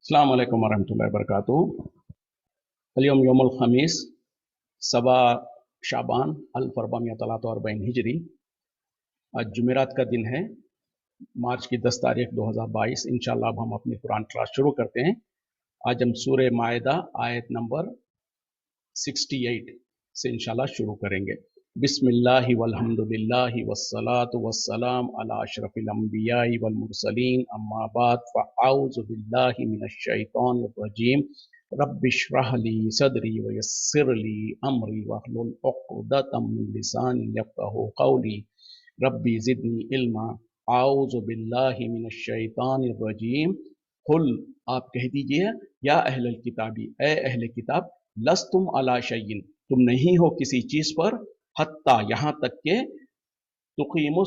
अस्सलाम वालेकुम वरहमतुल्लाहि वबरकातुहू। अल-यौम यौमुल खमीस सबा शाबान 1443 हिजरी। आज जुमेरात का दिन है, मार्च की 10 तारीख 2022। इंशाअल्लाह अब हम अपनी कुरान क्लास शुरू करते हैं। आज हम सूरह माइदा आयत नंबर 68 से इंशाअल्लाह शुरू करेंगे। बिस्मिल्लाहि वल्हम्दुलिल्लाहि वस्सलातु वस्सलाम अला अशरफिल अंबियाई वल मुरसलीन अम्मा बाद फ़अऊज़ु बिल्लाहि मिनश शैतानिर रजीम। रब्बिश्रह ली सदरी वयस्सिर ली अमरी वहलुल उक़दतम मिन लिसानी यफ़क़हू क़ौली। रब्बी ज़िदनी इल्मा। आऊज़ु बिल्लाहि मिनश शैतानिर रजीम। कुल, आप कह दीजिए, या अहलल किताबी, ए अहले किताब, लस्तुम अला शैइन, तुम नहीं हो किसी चीज पर, हत्ता, यहाँ तक के, तुकीमु,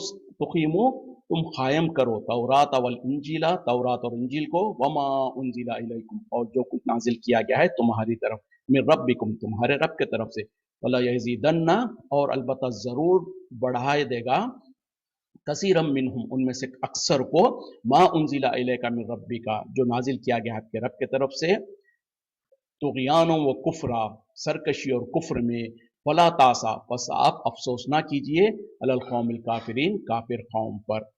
तुम कायम करो, तौरात वल इंजीला, तौरात और इंजील को, वमा उनजिला इलैकुम, और जो कुछ नाजिल किया गया है तुम्हारी तरफ, मिन रब्बिकुम, तुम्हारे रब के तरफ से, वला यज़ीदन्ना, और अलबत्ता जरूर बढ़ाए देगा, कसीरम मिनहुम, उनमें से अक्सर को, मा उनजिला इलैका मिन रब्बिका, जो नाजिल किया गया है आपके रब के तरफ से, तुग़यानों व कुफ्रा, सरकशी और कुफ्र में, फला तासा, बस आप अफसोस ना कीजिए, अलल कौमिल काफिरीन, काफिर कौम पर।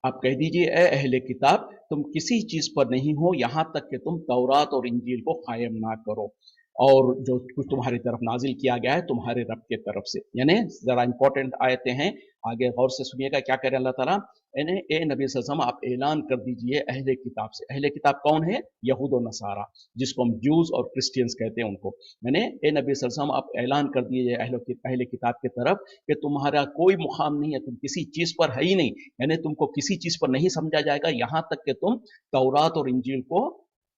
आप कह दीजिए, ए अहले किताब, तुम किसी चीज पर नहीं हो यहां तक कि तुम तौरात और इंजील को कायम ना करो, और जो कुछ तुम्हारी तरफ नाजिल किया गया है तुम्हारे रब के तरफ से। यानी जरा इंपॉर्टेंट आयतें हैं, आगे गौर से सुनिएगा क्या कह रहे हैं अल्लाह ताला। यानी ए नबी सल्लल्लाहु अलैहि वसल्लम, आप ऐलान कर दीजिए अहले किताब से। अहले किताब कौन है? यहूद और नसारा, जिसको हम ज्यूज और क्रिश्चियंस कहते हैं उनको। मैंने ए नबी सल्लल्लाहु अलैहि वसल्लम, आप ऐलान कर दीजिए अहले किताब की तरफ कि तुम्हारा कोई मुकाम नहीं है, तुम किसी चीज पर है ही नहीं, यानी तुमको किसी चीज पर नहीं समझा जाएगा यहां तक कि तुम तौरात और इंजील को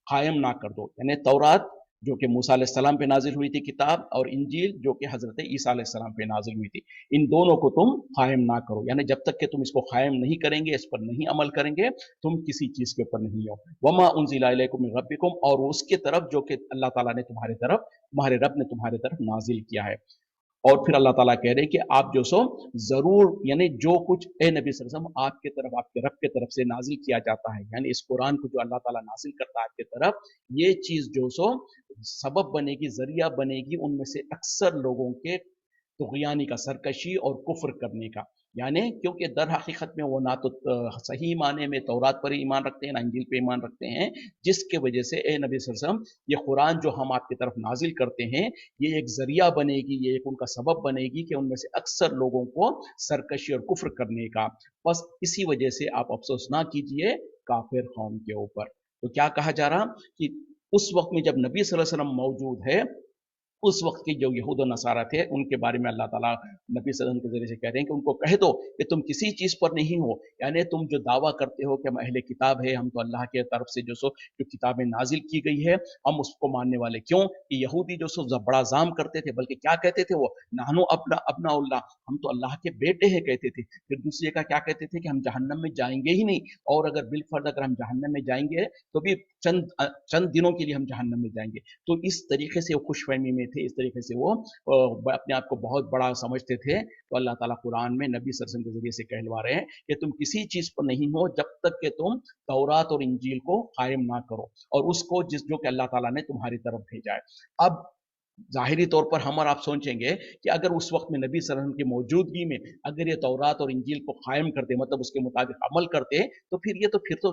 कायम ना कर दो। यानी तौरात जो कि मूसा अलैहिस्सलाम पे नाजिल हुई थी किताब, और इंजील जो कि हजरत ईसा अलैहिस्सलाम पे नाजिल हुई थी, इन दोनों को तुम कायम ना करो। यानी जब तक कि तुम इसको कायम नहीं करेंगे, इस पर नहीं अमल करेंगे, तुम किसी चीज के ऊपर नहीं हो। वमा उनजिला इलैकुम मिन रब्बिकुम, और उसके तरफ जो कि अल्लाह ताला ने तुम्हारे तरफ, तुम्हारे रब ने तुम्हारे तरफ नाजिल किया है। और फिर अल्लाह ताला कह रहे हैं कि आप जो सो जरूर, यानी जो कुछ ए नबी सल्लल्लाहु अलैहि वसल्लम आपके तरफ, आपके रब के तरफ से नाजिल किया जाता है, यानी इस कुरान को जो अल्लाह ताला नाजिल करता है आपके तरफ, ये चीज जो सो सबब बनेगी, जरिया बनेगी उनमें से अक्सर लोगों के तुगयानी का, सरकशी और कुफ्र करने का। यानी क्योंकि दर हकीकत में वो ना तो सही माने में तौरात पर ईमान रखते हैं, ना इंजील पे ईमान रखते हैं, जिसके वजह से ए नबी सल्लल्लाहु अलैहि वसल्लम, ये कुरान जो हम आपकी तरफ नाजिल करते हैं, ये एक जरिया बनेगी, ये एक उनका सबब बनेगी कि उनमें से अक्सर लोगों को सरकशी और कुफ्र करने का। बस इसी वजह से आप अफसोस ना कीजिए काफिर कौम के ऊपर। तो क्या कहा जा रहा कि उस वक्त में जब नबी सल्लल्लाहु अलैहि वसल्लम मौजूद है, उस वक्त के जो यहूद और नसारा थे, उनके बारे में अल्लाह ताला नबी सल्लल्लाहु अलैहि वसल्लम के जरिए से कह रहे हैं कि उनको कह दो कि तुम किसी चीज पर नहीं हो। यानी तुम जो दावा करते हो कि हम अहले किताब है, हम तो अल्लाह के तरफ से जो किताबें नाजिल की गई है हम उसको मानने वाले। क्यों कि यहूदी जो बड़ा जाम करते थे, बल्कि क्या कहते थे वो, नानो अपना अपना उल्लाह, हम तो अल्लाह के बेटे हैं कहते थे। फिर दूसरी जगह क्या कहते थे कि हम जहन्नम में जाएंगे ही नहीं, और अगर बिलफर्ज अगर हम जहन्नम में जाएंगे तो भी चंद दिनों के लिए हम जहन्नम में जाएंगे। तो इस तरीके से वो खुशफहमी में थे, इस तरीके से वो अपने आप को बहुत बड़ा समझते थे। तो अल्लाह ताला कुरान में नबी सल्लल्लाहु अलैहि वसल्लम के जरिए से कहलवा रहे हैं कि तुम किसी चीज पर नहीं हो जब तक कि तुम तौरात और इंजील को कायम ना करो, और उसको जो कि अल्लाह ताला ने तुम्हारी तरफ भेजा है। अब ज़ाहिरी तौर पर हम और आप सोचेंगे कि अगर उस वक्त में नबी सल्लल्लाहु अलैहि वसल्लम की मौजूदगी में अगर ये तौरात और इंजील को कायम करते, मतलब उसके मुताबिक अमल करते, तो फिर तो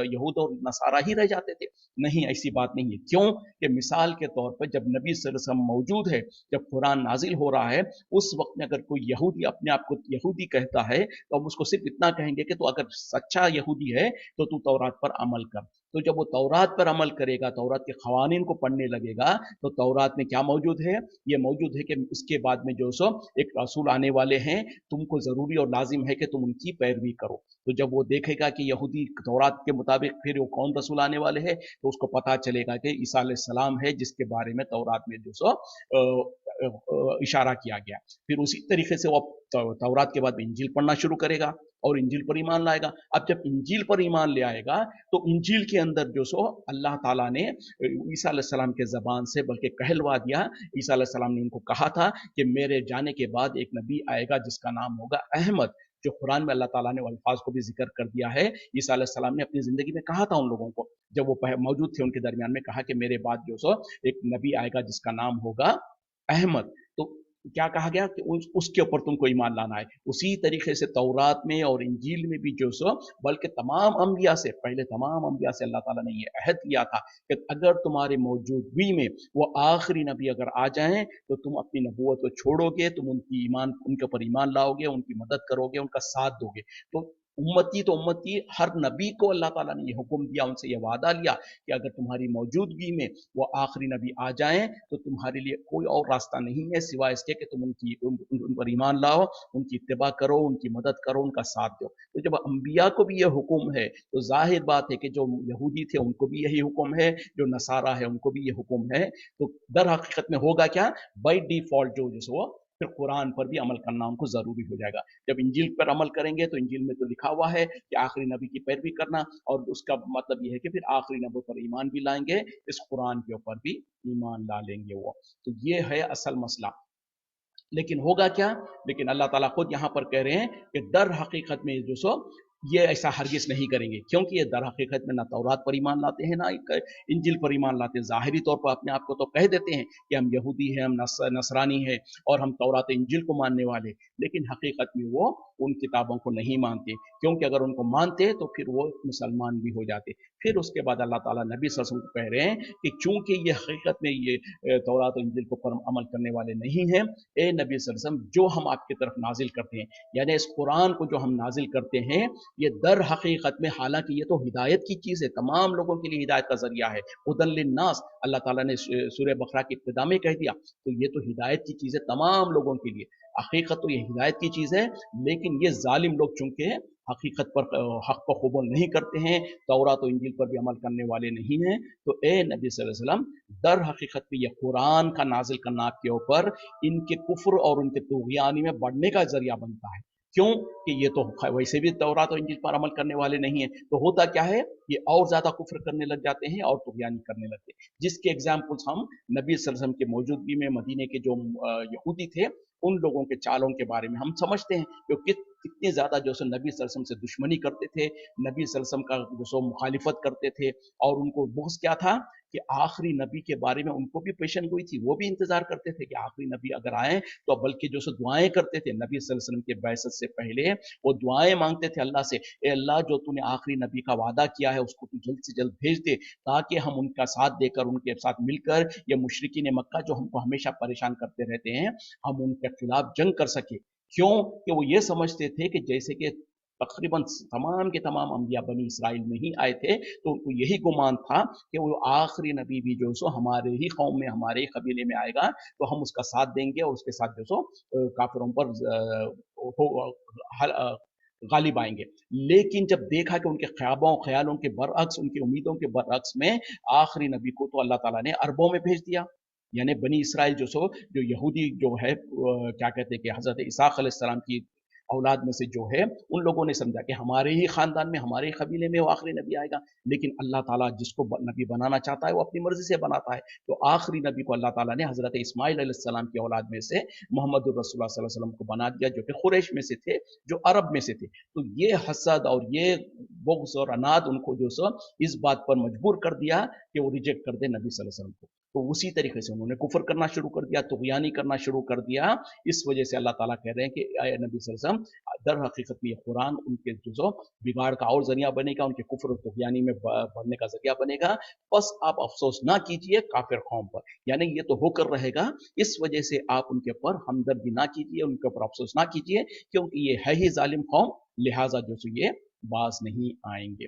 यहूद और नसारा ही रह जाते थे। नहीं, ऐसी बात नहीं है। क्यों कि मिसाल के तौर पर जब नबी सल्लल्लाहु अलैहि वसल्लम मौजूद है, जब कुरान नाजिल हो रहा है, उस वक्त में अगर कोई यहूदी अपने आप को यहूदी कहता है, तो हम उसको सिर्फ इतना कहेंगे कि तो अगर सच्चा यहूदी है तो तू तौरात पर अमल कर। तो जब वो तौरात पर अमल करेगा, तौरात के खवानीन को पढ़ने लगेगा, तो तौरात में क्या मौजूद है? ये मौजूद है कि उसके बाद में जो एक रसूल आने वाले हैं, तुमको जरूरी और लाजिम है कि तुम उनकी पैरवी करो। तो जब वो देखेगा कि यहूदी तौरात के मुताबिक फिर वो कौन रसूल आने वाले हैं, तो उसको पता चलेगा कि ईसा अलैहिस्सलाम है, जिसके बारे में तौरात में इशारा किया गया। फिर उसी तरीके से वो तौरात के बाद इंजील पढ़ना शुरू करेगा और इंजील पर ईमान लाएगा। अब जब इंजील पर ईमान ले आएगा, तो इंजील के अंदर अल्लाह ताला ने ईसा अलैहिस्सलाम के ज़बान से बल्कि कहलवा दिया। ईसा अलैहिस्सलाम ने उनको कहा था कि मेरे जाने के बाद एक नबी आएगा जिसका नाम होगा अहमद, जो कुरान में अल्लाह ताला ने अल्फाज को भी जिक्र कर दिया है। ईसा अलैहिस्सलाम ने अपनी ज़िंदगी में कहा था उन लोगों को, जब वो मौजूद थे उनके दरमियान में, कहा कि मेरे बाद जो सो एक नबी आएगा जिसका नाम होगा अहमद। तो क्या कहा गया कि उसके ऊपर तुमको ईमान लाना है। उसी तरीके से तौरात में और इंजील में भी जो सो, बल्कि तमाम अंबिया से पहले, तमाम अंबिया से अल्लाह ताला ने ये अहद किया था कि अगर तुम्हारे मौजूदगी में वो आखिरी नबी अगर आ जाएं तो तुम अपनी नबूवत को छोड़ोगे, तुम उनके ऊपर ईमान लाओगे, उनकी मदद करोगे, उनका साथ दोगे। तो उम्मती हर नबी को अल्लाह ताला ने ये हुक्म दिया, उनसे ये वादा लिया कि अगर तुम्हारी मौजूदगी में वो आखिरी नबी आ जाएं तो तुम्हारे लिए कोई और रास्ता नहीं है सिवाय इसके कि तुम उन पर ईमान लाओ, उनकी इत्तिबा करो, उनकी मदद करो, उनका साथ दो। तो जब अंबिया को भी ये हुक्म है तो जाहिर बात है कि जो यहूदी थे उनको भी यही हुक्म है, जो नसारा है उनको भी ये हुक्म है। तो दर हकीकत में होगा क्या, बाई डिफॉल्ट जो वो फिर कुरान पर भी अमल करना उनको जरूरी हो जाएगा। जब इंजील पर अमल करेंगे तो इंजील में तो लिखा हुआ है कि आखिरी नबी की पैरवी करना, और उसका मतलब यह है कि फिर आखिरी नबी पर ईमान भी लाएंगे, इस कुरान के ऊपर भी ईमान ला लेंगे वो। तो ये है असल मसला। लेकिन होगा क्या, लेकिन अल्लाह ताला खुद यहाँ पर कह रहे हैं कि दर हकीकत में जो सो ये ऐसा हरगिज नहीं करेंगे, क्योंकि ये दर हकीकत में ना तौरात पर ईमान लाते हैं, ना इंजिल पर ईमान लाते हैं। ज़ाहिरी तौर पर अपने आप को तो कह देते हैं कि हम यहूदी हैं, हम नसरानी हैं और हम तौरात इंजिल को मानने वाले, लेकिन हकीकत में वो उन किताबों को नहीं मानते, क्योंकि अगर उनको मानते तो फिर वो मुसलमान भी हो जाते। फिर उसके बाद अल्लाह ताला नबी सल्लल्लाहु अलैहि वसल्लम को कह रहे हैं कि चूंकि ये हकीकत में ये तौरात और इंजिल को पर अमल करने वाले नहीं हैं, ए नबी सल्लल्लाहु अलैहि वसल्लम, जो हम आपकी तरफ नाजिल करते हैं, यानी इस कुरान को जो हम नाजिल करते हैं, ये दर हकीकत में, हालांकि ये तो हिदायत की चीज़ है, तमाम लोगों के लिए हिदायत का जरिया है। हुदन लिन्नास अल्लाह ताला ने सूरह बकरा की इब्तिदा में कह दिया, तो ये तो हिदायत की चीज़ है तमाम लोगों के लिए। हकीकत तो ये हिदायत की चीज़ है, लेकिन ये जालिम लोग चूंकि हकीकत पर हक को कबूल नहीं करते हैं, तौरात और इंजील पर भी अमल करने वाले नहीं हैं, तो ए नबी सल्लल्लाहु अलैहि वसल्लम, दर हकीकत में ये कुरान का नाजिल करना आपके ऊपर इनके कुफ्र और उनके तुग़यानी में बढ़ने का जरिया बनता है। क्यों कि ये तो वैसे भी तौरात और इंजील पर अमल करने वाले नहीं है, तो होता क्या है, ये और ज्यादा कुफ्र करने लग जाते हैं और तुग़यानी करने लगते हैं, जिसके एग्जाम्पल्स हम नबी सल्लल्लाहु अलैहि वसल्लम के मौजूदगी में मदीने के जो यहूदी थे उन लोगों के चालों के बारे में हम समझते हैं कि कितने ज्यादा जो सो नबी सल्लल्लाहु अलैहि वसल्लम से दुश्मनी करते थे, नबी सल्लल्लाहु अलैहि वसल्लम का जो सो मुखालिफत करते थे, और उनको बुग़्ज़ क्या था कि आखिरी नबी के बारे में उनको भी पेशन गोई थी, वो भी इंतजार करते थे कि आखिरी नबी अगर आए तो, बल्कि जो सो दुआएं करते थे नबी सल्लल्लाहु अलैहि वसल्लम के बैसत से पहले, वो दुआएं मांगते थे अल्लाह से, ए अल्लाह, जो तूने आखिरी नबी का वादा किया है उसको तू जल्द से जल्द भेज दे, ताकि हम उनका साथ देकर, उनके साथ मिलकर, ये मुशरिकीन मक्का जो हमको हमेशा परेशान करते रहते हैं, हम उनके खिलाफ जंग कर सके। क्यों कि वो ये समझते थे कि जैसे कि तकरीबन तमाम के तमाम अंबिया बनी इसराइल में ही आए थे, तो उनको यही गुमान था कि वो आखिरी नबी भी जो सो हमारे ही कौम में, हमारे ही कबीले में आएगा, तो हम उसका साथ देंगे और उसके साथ जो सो काफिरों पर गालिब आएंगे। लेकिन जब देखा कि उनके ख्याबों ख्यालों के बरअक्स, उनकी उम्मीदों के बरअक्स में आखिरी नबी को तो अल्लाह ताला ने अरबों में भेज दिया, यानी बनी इसराइल जो सो, जो यहूदी जो है, क्या कहते हैं कि हजरत इसाक अलैहिस्सलाम की औलाद में से जो है, उन लोगों ने समझा कि हमारे ही खानदान में, हमारे ही कबीले में वो आखिरी नबी आएगा। लेकिन अल्लाह ताला जिसको नबी बनाना चाहता है वो अपनी मर्जी से बनाता है। तो आखिरी नबी को अल्लाह ताला ने हजरत इस्माइल अलैहिस्सलाम की औलाद में से मोहम्मद रसूलुल्लाह सल्लल्लाहु अलैहि वसल्लम को बना दिया, जो कि कुरैश में से थे, जो अरब में से थे। तो ये हसद और ये बुग़्ज़ और अनाद उनको जो सो इस बात पर मजबूर कर दिया कि वो रिजेक्ट कर दे नबी सल्लल्लाहु अलैहि वसल्लम को। तो उसी तरीके से उन्होंने कुफर करना शुरू कर दिया, तुग़यानी करना शुरू कर दिया। इस वजह से अल्लाह ताला कह रहे हैं कि नबी सल्लल्लाहु अलैहि वसल्लम, दर हकीकत में ये कुरान उनके जो बिगाड़ का और जरिया बनेगा, उनके कुफ्र और तुग़यानी में बढ़ने का जरिया बनेगा। बस आप अफसोस ना कीजिए काफिर कौम पर, यानी ये तो होकर रहेगा, इस वजह से आप उनके ऊपर हमदर्दी ना कीजिए, उनके ऊपर अफसोस ना कीजिए, क्योंकि ये है ही जालिम कौम, लिहाजा जो सो ये बाज नहीं आएंगे।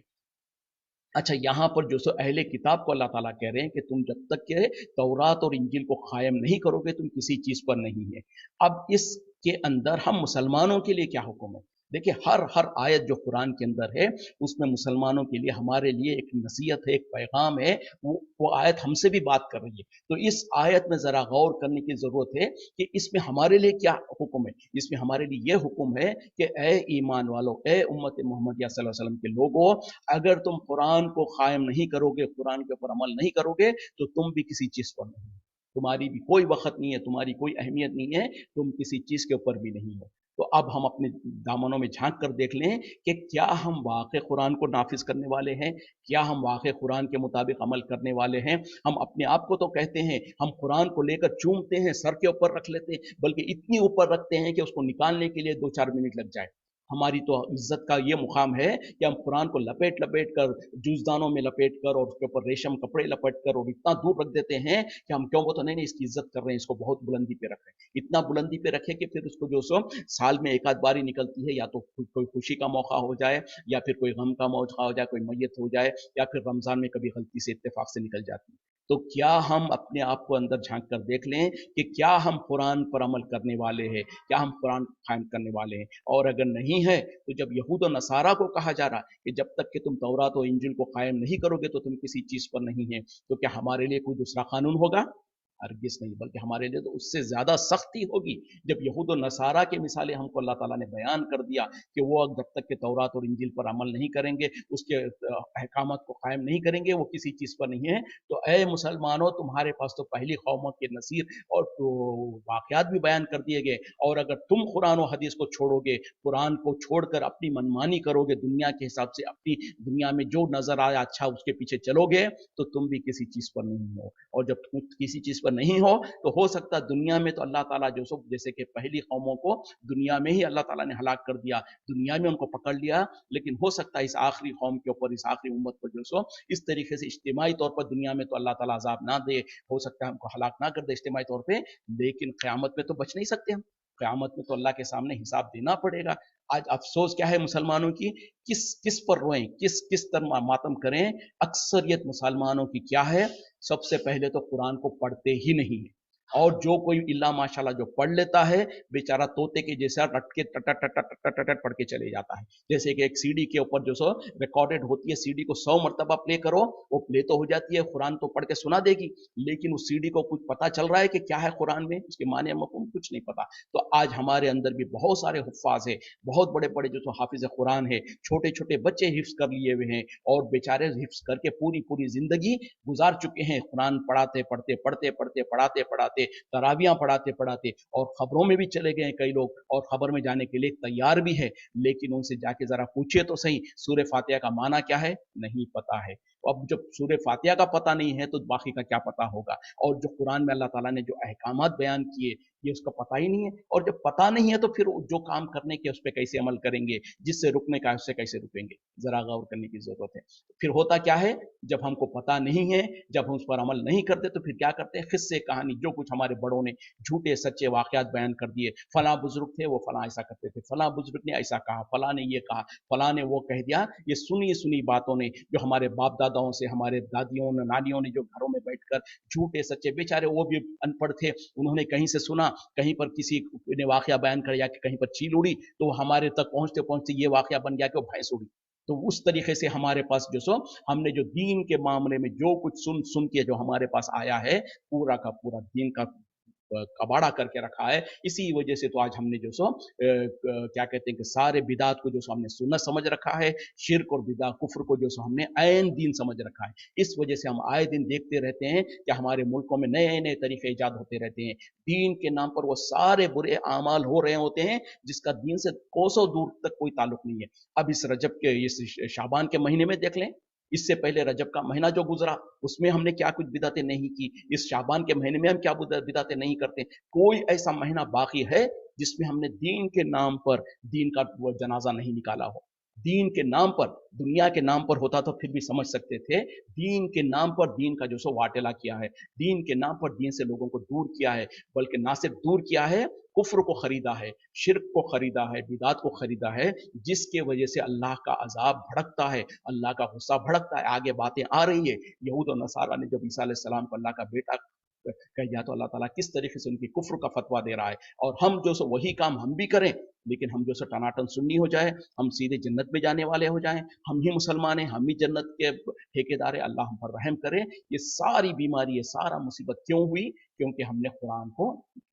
अच्छा, यहाँ पर जो सो अहले किताब को अल्लाह ताला कह रहे हैं कि तुम जब तक के तौरात और इंजील को कायम नहीं करोगे, तुम किसी चीज पर नहीं है। अब इसके अंदर हम मुसलमानों के लिए क्या हुक्म है? देखिए, हर हर आयत जो कुरान के अंदर है, उसमें मुसलमानों के लिए, हमारे लिए एक नसीहत है, एक पैगाम है। वो आयत हमसे भी बात कर रही है। तो इस आयत में जरा गौर करने की जरूरत है कि इसमें हमारे लिए क्या हुक्म है। इसमें हमारे लिए यह हुक्म है कि ए ईमान वालों, ए उम्मत मोहम्मदिया सल्लल्लाहु अलैहि वसल्लम के लोगों, अगर तुम कुरान को कायम नहीं करोगे, कुरान के ऊपर अमल नहीं करोगे, तो तुम भी किसी चीज पर नहीं हो। तुम्हारी भी कोई वक्त नहीं है, तुम्हारी कोई अहमियत नहीं है, तुम किसी चीज के ऊपर भी नहीं हो। तो अब हम अपने दामनों में झांक कर देख लें कि क्या हम वाकई कुरान को नाफिज करने वाले हैं, क्या हम वाकई कुरान के मुताबिक अमल करने वाले हैं। हम अपने आप को तो कहते हैं, हम कुरान को लेकर चूमते हैं, सर के ऊपर रख लेते हैं, बल्कि इतनी ऊपर रखते हैं कि उसको निकालने के लिए 2-4 मिनट लग जाए। हमारी तो इज्जत का ये मुकाम है कि हम कुरान को लपेट लपेट कर, जूजदानों में लपेट कर और उसके ऊपर रेशम कपड़े लपेट कर और इतना दूर रख देते हैं कि हम क्यों, वो तो नहीं नहीं इसकी इज्जत कर रहे हैं, इसको बहुत बुलंदी पे रखें, इतना बुलंदी पे रखें कि फिर उसको जो सो साल में एक आध बारी निकलती है, या तो कोई खुशी का मौका हो जाए, या फिर कोई गम का मौका हो जाए, कोई मैयत हो जाए, या फिर रमजान में कभी गलती से इत्तेफाक से निकल जाती है। तो क्या हम अपने आप को अंदर झांक कर देख लें कि क्या हम कुरान पर अमल करने वाले हैं, क्या हम कुरान कायम करने वाले हैं। और अगर नहीं है तो जब यहूद और नसारा को कहा जा रहा है कि जब तक कि तुम तौरात और इंजील को कायम नहीं करोगे तो तुम किसी चीज पर नहीं है, तो क्या हमारे लिए कोई दूसरा कानून होगा? हरगिज नहीं, बल्कि हमारे लिए तो उससे ज्यादा सख्ती होगी। जब यहूद और नसारा की मिसालें हमको अल्लाह ताला ने बयान कर दिया कि वो जब तक के तौरात और इंजील पर अमल नहीं करेंगे, उसके अहकामात को कायम नहीं करेंगे, वो किसी चीज पर नहीं है। तो ए मुसलमानों, तुम्हारे पास तो पहली कौमों के नसीर और तो वाकयात भी बयान कर दिए गए, और अगर तुम कुरान और हदीस को छोड़ोगे, कुरान को छोड़कर अपनी मनमानी करोगे, दुनिया के हिसाब से अपनी दुनिया में जो नजर आया अच्छा उसके पीछे चलोगे, तो तुम भी किसी चीज पर नहीं हो। और जब तुम किसी चीज पर नहीं हो, तो हो सकता है दुनिया में तो अल्लाह ताला जो सो, जैसे कि पहली कौमों को दुनिया में ही अल्लाह ताला ने हलाक कर दिया, दुनिया में उनको पकड़ लिया, लेकिन हो सकता है इस आखिरी कौम के ऊपर, इस आखिरी उम्मत पर जो सो इस तरीके से इज्तिमाई तौर पर दुनिया में तो अल्लाह ताला अजाब ना दे, हो सकता है हमको हलाक ना कर दे इज्तिमाई तौर पे, लेकिन क़यामत में तो बच नहीं सकते हम। क़यामत में तो अल्लाह के सामने हिसाब देना पड़ेगा। आज अफ़सोस क्या है मुसलमानों की, किस किस पर रोएँ, किस किस तरह मातम करें। अक्सरियत मुसलमानों की क्या है, सबसे पहले तो कुरान को पढ़ते ही नहीं है, और जो कोई इल्ला माशाल्लाह जो पढ़ लेता है, बेचारा तोते के जैसा रट के टट टट टट टट टट पढ़ के चले जाता है। जैसे कि एक सीडी के ऊपर जो सो रिकॉर्डेड होती है, सीडी को 100 मरतबा प्ले करो, वो प्ले तो हो जाती है, कुरान तो पढ़ के सुना देगी, लेकिन उस सीडी को कुछ पता चल रहा है कि क्या है कुरान में, उसके माने मफ़हूम कुछ नहीं पता। तो आज हमारे अंदर भी बहुत सारे हुफ़्फ़ाज़ हैं, बहुत बड़े-बड़े जो सो हाफ़िज़ कुरान है, छोटे-छोटे बच्चे हिफ्ज़ कर लिए हुए हैं, और बेचारे हिफ्ज़ करके पूरी-पूरी ज़िंदगी गुज़ार चुके हैं, कुरान पढ़ाते, पढ़ते, पढ़ते, पढ़ते, पढ़ाते, पढ़ाते, तरावियाँ पढ़ाते, पढ़ाते, और खबरों में भी चले गए कई लोग, और खबर में जाने के लिए तैयार भी है, लेकिन उनसे जाके ज़रा पूछिए तो सही, सूरह फ़ातिहा का माना क्या है? नहीं पता है। अब जब सूरह फ़ातिहा का पता नहीं है, तो बाकी का क्या पता होगा? और जो कुरान में अल्लाह ताला ने जो अहकामात बयान किए, ये उसका पता ही नहीं है, और जब पता नहीं है तो फिर जो काम करने के उस पे कैसे अमल करेंगे, जिससे रुकने का है उससे कैसे रुकेंगे? ज़रा गौर करने की ज़रूरत है। फिर होता क्या है, जब हमको पता नहीं है, जब हम उस पर अमल नहीं करते, तो फिर क्या करते हैं, किस्से कहानी जो कुछ हमारे बड़ों ने झूठे सच्चे वाक़यात बयान कर दिए, फलाँ बुज़ुर्ग थे, वो फलाँ ऐसा करते थे, फलाँ बुज़ुर्ग ने ऐसा कहा, फलाँ ने ये कहा, फलाँ ने वो कह दिया। ये सुनी-सुनी बातों ने, जो हमारे बाप-दादाओं से, हमारे दादियों ने, नानियों ने जो घरों में बैठकर झूठे सच्चे, बेचारे वो भी अनपढ़ थे, उन्होंने कहीं से सुना, कहीं पर किसी ने वाक़या बयान कर, या कहीं पर चील उड़ी, तो वो हमारे तक पहुँचते-पहुँचते ये वाक़या बन गया कि वो भैंस उड़ी। तो उस तरीके से हमारे पास जो सो हमने जो दीन के मामले में जो कुछ सुन के जो हमारे पास आया है, पूरा का पूरा दीन का कबाड़ा करके रखा है। इसी वजह से तो आज हमने जो सो क्या कहते हैं कि सारे बिदात को जो सो हमने सुन्नत समझ रखा है, शिर्क और बिदा कुफ्र को जो सो हमने ऐन दीन समझ रखा है। इस वजह से हम आए दिन देखते रहते हैं कि हमारे मुल्कों में नए-नए तरीके ईजाद होते रहते हैं। दीन के नाम पर वो सारे बुरे आमाल हो रहे होते हैं, जिसका दीन से कोसों दूर तक कोई ताल्लुक नहीं है। अब इस रजब के, इस शाबान के महीने में देख लें, इससे पहले रजब का महीना जो गुजरा, उसमें हमने क्या कुछ बिदातें नहीं की, इस शाबान के महीने में हम क्या बिदातें नहीं करते। कोई ऐसा महीना बाकी है जिसमें हमने दीन के नाम पर दीन का वो जनाजा नहीं निकाला हो। दीन के नाम पर, दुनिया के नाम पर होता तो फिर भी समझ सकते थे, दीन के नाम पर दीन का जो सो वाटेला किया है, दीन के नाम पर दीन से लोगों को दूर किया है, बल्कि ना सिर्फ दूर किया है, कुफ्र को खरीदा है, शिर्क को खरीदा है, बिदात को खरीदा है, जिसके वजह से अल्लाह का अजाब भड़कता है, अल्लाह का गुस्सा भड़कता है। आगे बातें आ रही है, यहूद और नसारा ने जब ईसा अलैहि सलाम को अल्लाह का बेटा कह दिया, तो अल्लाह ताला किस तरीके से उनकी कुफ्र का फतवा दे रहा है, और हम जो सो वही काम हम भी करें, लेकिन हम जो सो टनाटन सुन्नी हो जाए, हम सीधे जन्नत में जाने वाले हो जाएं, हम ही मुसलमान हैं, हम ही जन्नत के ठेकेदार हैं, अल्लाह हम पर रहम करे। ये सारी बीमारी, ये सारा मुसीबत क्यों हुई? क्योंकि हमने कुरान को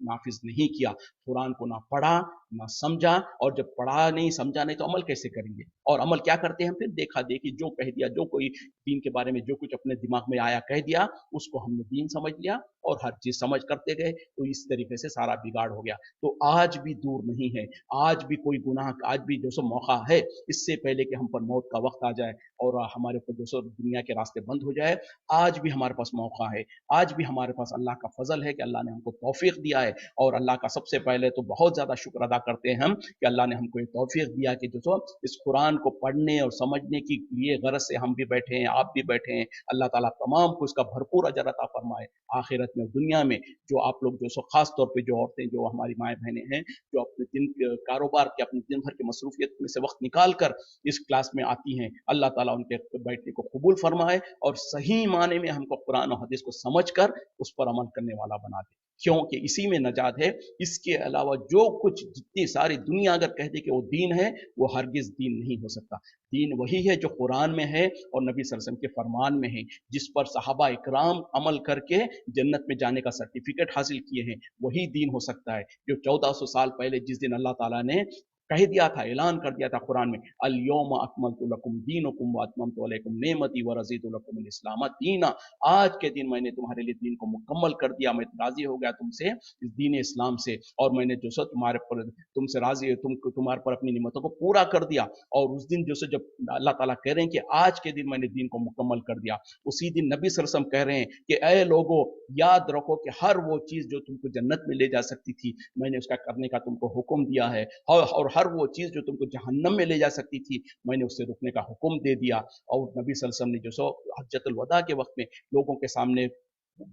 नाफिज नहीं किया, कुरान को ना पढ़ा, ना समझा, और जब पढ़ा नहीं समझा नहीं तो अमल कैसे करेंगे? और अमल क्या करते हैं हम? फिर देखा देखी, जो कह दिया, जो कोई दीन के बारे में जो कुछ अपने दिमाग में आया कह दिया, उसको हमने दीन समझ लिया, और हर चीज समझ करते गए, तो इस तरीके से सारा बिगाड़ हो गया। तो आज भी दूर नहीं है, آج بھی کوئی گناہ، آج بھی جو سو موقع ہے، اس سے پہلے کہ ہم پر موت کا وقت آ جائے اور ہمارے اوپر جو سو دنیا کے راستے بند ہو جائے، آج بھی ہمارے پاس موقع ہے، آج بھی ہمارے پاس اللہ کا فضل ہے کہ اللہ نے ہم کو توفیق دیا ہے، اور اللہ کا سب سے پہلے تو بہت زیادہ شکر ادا کرتے ہیں ہم کہ اللہ نے ہم کو یہ توفیق دیا کہ جو سو اس قرآن کو پڑھنے اور سمجھنے کی لیے غرض سے ہم بھی بیٹھے ہیں، آپ بھی بیٹھے ہیں۔ اللہ تعالیٰ تمام کو اس کا بھرپور اجر عطا فرمائے، آخرت میں دنیا میں۔ جو آپ لوگ جو سو خاص طور پہ جو عورتیں، جو ہماری مائیں بہنیں ہیں، جو اپنے دن کاروبار کے، اپنے دن بھر کی مصروفیت میں سے وقت نکال کر اس کلاس میں آتی ہیں، اللہ تعالیٰ ان کے بیٹھنے کو قبول فرمائے اور صحیح معنی میں ہم کو قرآن و حدیث کو سمجھ کر اس پر عمل کرنے والا بنا دے، کیونکہ اسی میں نجات ہے۔ اس کے علاوہ جو کچھ جتنی ساری دنیا اگر کہہ دے کہ وہ دین ہے، وہ ہرگز دین نہیں ہو سکتا۔ دین وہی ہے جو قرآن میں ہے اور نبی صلی اللہ علیہ وسلم کے فرمان میں ہے، جس پر صحابہ اکرام عمل کر کے جنت میں جانے کا سرٹیفکیٹ حاصل کیے ہیں، وہی دین ہو سکتا ہے۔ جو 1400 سال پہلے جس دن اللہ تعالیٰ نے کہہ دیا تھا، اعلان کر دیا تھا قرآن میں، الیوم اکملت لکم دینکم واتممت علیکم نعمتی ورضیت لکم الاسلام دینا، آج کے دن میں نے تمہارے لیے دین کو مکمل کر دیا، میں راضی ہو گیا تم سے اس دین اسلام سے، اور میں نے جو سو تمہارے پر، تم سے راضی، تمہارے پر اپنی نعمتوں کو پورا کر دیا۔ اور اس دن جو سو جب اللہ تعالیٰ کہہ رہے ہیں کہ آج کے دن میں نے دین کو مکمل کر دیا، اسی دن نبی صلی اللہ علیہ وسلم کہہ رہے ہیں کہ اے لوگوں، یاد رکھو کہ ہر وہ چیز جو تم کو جنت میں لے جا سکتی تھی، میں نے اس کا کرنے کا تم کو حکم دیا ہے، اور ہر وہ چیز جو تم کو جہنم میں لے جا سکتی تھی، میں نے اس سے رکنے کا حکم دے دیا۔ اور نبی صلی اللہ علیہ وسلم نے جو سو حجۃ الوداع کے وقت میں لوگوں کے سامنے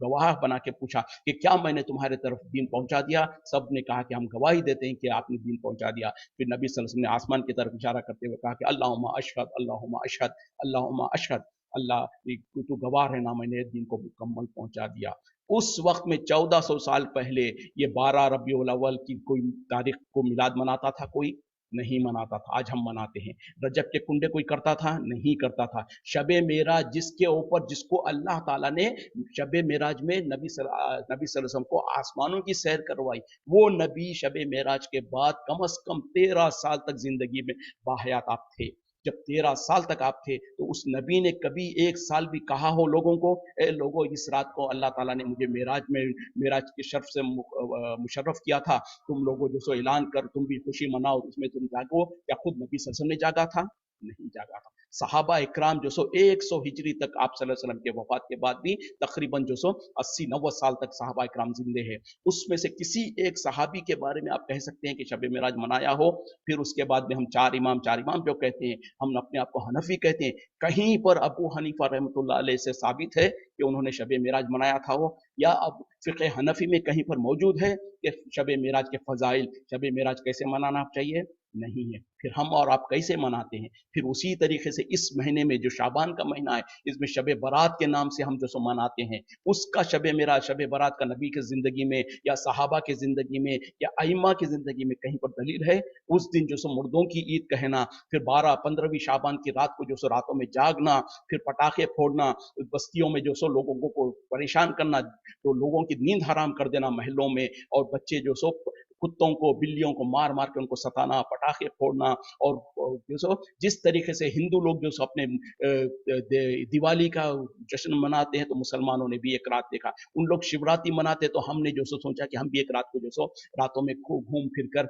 گواہ بنا کے پوچھا کہ کیا میں نے تمہارے طرف دین پہنچا دیا؟ سب نے کہا کہ ہم گواہی دیتے ہیں کہ آپ نے دین پہنچا دیا۔ پھر نبی صلی اللہ علیہ وسلم نے آسمان کی طرف اشارہ کرتے ہوئے کہا کہ اللہم اشہد، اللہم اشہد، اللہم اشہد، اللہ تو گواہ رہنا، میں نے دین کو مکمل پہنچا دیا۔ اس وقت میں 1400 سال پہلے یہ 12 ربیع الاول کی کوئی تاریخ کو میلاد مناتا تھا؟ کوئی نہیں مناتا تھا، آج ہم مناتے ہیں۔ رجب کے کنڈے کوئی کرتا تھا؟ نہیں کرتا تھا۔ شب معراج جس کے اوپر، جس کو اللہ تعالیٰ نے شب معراج میں نبی صلی اللہ علیہ وسلم کو آسمانوں کی سیر کروائی، وہ نبی شب معراج کے بعد کم از کم 13 سال تک زندگی میں باحیات آپ تھے۔ جب 13 سال تک آپ تھے تو اس نبی نے کبھی ایک سال بھی کہا ہو لوگوں کو، اے لوگوں اس رات کو اللہ تعالیٰ نے مجھے معراج کے شرف سے مشرف کیا تھا، تم لوگوں جو سو اعلان کر تم بھی خوشی مناؤ، اس میں تم جاگو؟ کیا خود نبی صلی اللہ علیہ وسلم نے جاگا تھا؟ نہیں جاگا تھا۔ صحابہ اکرام جو سو 100 ہجری تک آپ صلی اللہ علیہ وسلم کے وفات کے بعد بھی تقریباً جو سو 80-90 سال تک صحابہ اکرام زندے ہیں۔ اس میں سے کسی ایک صحابی کے بارے میں آپ کہہ سکتے ہیں کہ شب معراج منایا ہو؟ پھر اس کے بعد میں ہم چار امام جو کہتے ہیں، ہم اپنے آپ کو حنفی کہتے ہیں، کہیں پر ابو حنیفہ رحمۃ اللہ علیہ سے ثابت ہے کہ انہوں نے شب معراج منایا تھا ہو؟ یا اب فقہ حنفی میں کہیں پر موجود ہے کہ شب معراج کے فضائل، شب معراج کیسے منانا چاہیے؟ نہیں ہے۔ پھر ہم اور آپ کیسے مناتے ہیں؟ پھر اسی طریقے سے اس مہینے میں جو شعبان کا مہینہ ہے، اس میں شب برات کے نام سے ہم جو سو مناتے ہیں، اس کا شب معراج، شب برات کا نبی کی زندگی میں یا صحابہ کی زندگی میں یا ائمہ کی زندگی میں کہیں پر دلیل ہے؟ اس دن جو سو مردوں کی عید کہنا، پھر 12-15ویں شعبان کی رات کو جو سو راتوں میں جاگنا، پھر پٹاخے پھوڑنا، بستیوں میں جو سو لوگوں کو پریشان کرنا، تو لوگوں کی نیند حرام کر دینا محلوں میں، اور بچے جو سو کتوں کو، بلیوں کو مار مار کے ان کو ستانا، پٹاخے پھوڑنا، اور جو سو جس طریقے سے ہندو لوگ جو سو اپنے دیوالی کا جشن مناتے ہیں، تو مسلمانوں نے بھی ایک رات دیکھا، ان لوگ شیوراتی مناتے، تو ہم نے جو سو سوچا کہ ہم بھی ایک رات کو جو سو راتوں میں خوب گھوم پھر کر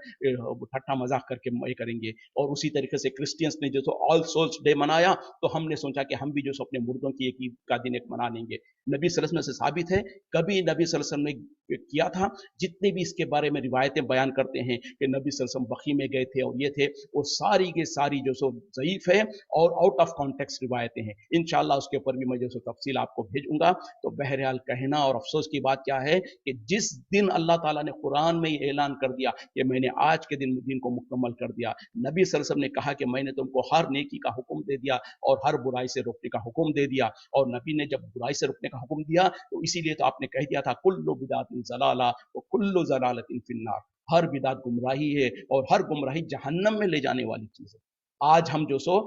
ٹھٹا مذاق کر کے کریں گے۔ اور اسی طریقے سے کرسچینس نے جو سو آل سولس ڈے منایا، تو ہم نے سوچا کہ ہم بھی جو سو اپنے مردوں کی ایک عید کا دن ایک منا لیں گے۔ نبی صلی اللہ علیہ وسلم سے ثابت ہے کبھی نبی صلی اللہ علیہ وسلم نے کیا تھا؟ جتنے بھی اس کے بارے میں روایتیں بیان کرتے ہیں کہ نبی صلی اللہ علیہ وسلم بقی میں گئے تھے اور یہ تھے، وہ ساری کے ساری جو سو ضعیف ہے اور آؤٹ آف کانٹیکسٹ روایتیں ہیں۔ انشاءاللہ اس کے اوپر بھی میں جو سو تفصیل آپ کو بھیجوں گا۔ تو بہرحال کہنا اور افسوس کی بات کیا ہے کہ جس دن اللہ تعالیٰ نے قرآن میں یہ اعلان کر دیا کہ میں نے آج کے دن کو مکمل کر دیا، نبی صلی اللہ علیہ وسلم نے کہا کہ میں نے تم کو ہر نیکی کا حکم دے دیا اور ہر برائی سے روکنے کا حکم دے دیا، اور نبی نے جب برائی سے روکنے کا حکم دیا تو اسی لیے تو آپ نے کہہ دیا تھا کل بدعت ضلالہ وکل ضلالۃ فی النار، ہر بدعت گمراہی ہے اور ہر گمراہی جہنم میں لے جانے والی چیز ہے۔ آج ہم جو سو